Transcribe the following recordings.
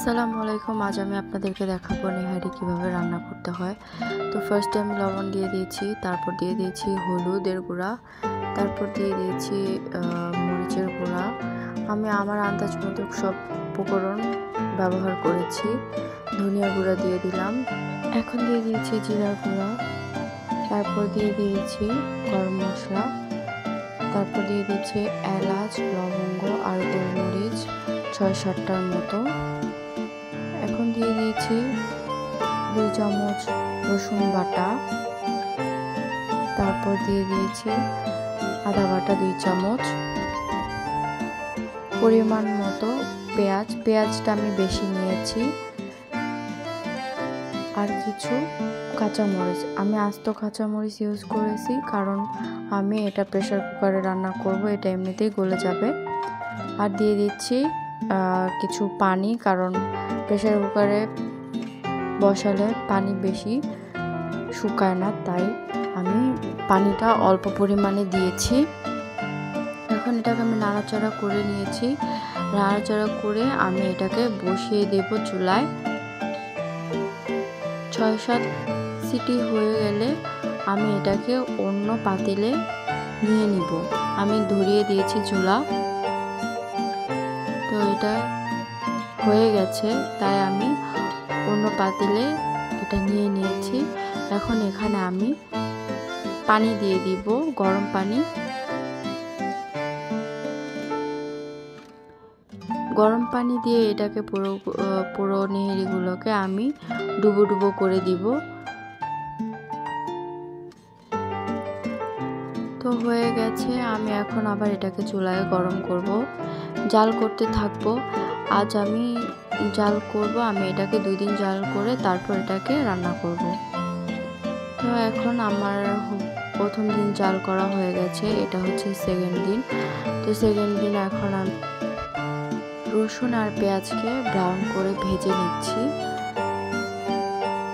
আসসালামু আলাইকুম। আজ আমি আপনাদেরকে দেখাবো নেহারি কিভাবে রান্না করতে হয়। তো ফার্স্টে আমি লবণ দিয়ে দিয়েছি, তারপর দিয়ে দিয়েছি হলুদের গুঁড়া, তারপর দিয়ে দিয়েছি মরিচের গুঁড়া। আমি আমার আন্দাজ মতো সব উপকরণ ব্যবহার করেছি। ধনিয়া গুঁড়া দিয়ে দিলাম, এখন দিয়ে দিয়েছি জিরা গুঁড়া, তারপর দিয়ে দিয়েছি গরম মশলা, তারপর দিয়ে দিয়েছি এলাচ, লবঙ্গ আর গোলমরিচ ৬-৭টার মতো। এখন দিয়ে দিয়েছি 2 চামচ রসুন বাটা, তারপর দিয়ে দিয়েছি আদা বাটা 2 চামচ, পরিমাণ মতো পেঁয়াজটা আমি বেশি নিয়েছি, আর কিছু কাঁচামরিচ। আমি আস্ত কাঁচামরিচ ইউজ করেছি কারণ আমি এটা প্রেসার কুকারে রান্না করব, এটা এমনিতেই গলে যাবে। আর দিয়ে দিচ্ছি কিছু পানি, কারণ প্রেসার কুকারে বসালে পানি বেশি শুকায় না, তাই আমি পানিটা অল্প পরিমাণে দিয়েছি। এখন এটাকে আমি নাড়াচাড়া করে নিয়েছি। নাড়াচাড়া করে আমি এটাকে বসিয়ে দেব চুলায়। 6-7 সিটি হয়ে গেলে আমি এটাকে অন্য পাতিলে নিয়ে নিব। আমি ধরিয়ে দিয়েছি চুলা, তো এটা হয়ে গেছে, তাই আমি অন্য পাতিলে এটা নিয়ে নিয়েছি। এখন এখানে আমি পানি দিয়ে দিব, গরম পানি। গরম পানি দিয়ে এটাকে পুরো নেহারিগুলোকে আমি ডুবো ডুবো করে দিব। তো হয়ে গেছে, আমি এখন আবার এটাকে চুলায় গরম করব, জাল করতে থাকবো। আজ আমি জাল করব, আমি এটাকে 2 দিন জাল করে তারপর এটাকে রান্না করব। তো এখন আমার প্রথম দিন জাল করা হয়ে গেছে, এটা হচ্ছে সেকেন্ড দিন। তো সেকেন্ড দিন এখন আমি রসুন আর পেঁয়াজকে ব্রাউন করে ভেজে নিচ্ছি।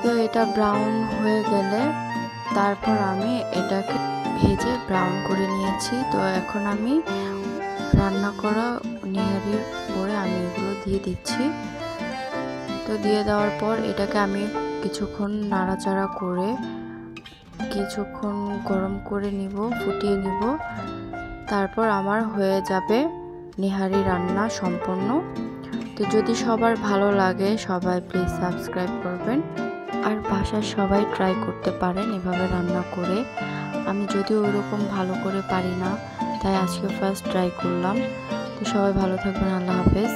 তো এটা ব্রাউন হয়ে গেলে তারপর আমি এটাকে ভেজে ব্রাউন করে নিয়েছি। তো এখন আমি রান্না করা নেহারির পরে আমি এগুলো দিয়ে দিচ্ছি। তো দিয়ে দেওয়ার পর এটাকে আমি কিছুক্ষণ নাড়াচাড়া করে কিছুক্ষণ গরম করে নিব, ফুটিয়ে নিব। তারপর আমার হয়ে যাবে নেহারি রান্না সম্পূর্ণ। তো যদি সবার ভালো লাগে, সবাই প্লিজ সাবস্ক্রাইব করবেন, আর বাসায় সবাই ট্রাই করতে পারেন এভাবে রান্না করে। আমি যদিও ওরকম ভালো করে পারি না, তাই আজকে ফার্স্ট ট্রাই করলাম। তো সবাই ভালো থাকবেন, আল্লাহ হাফেজ।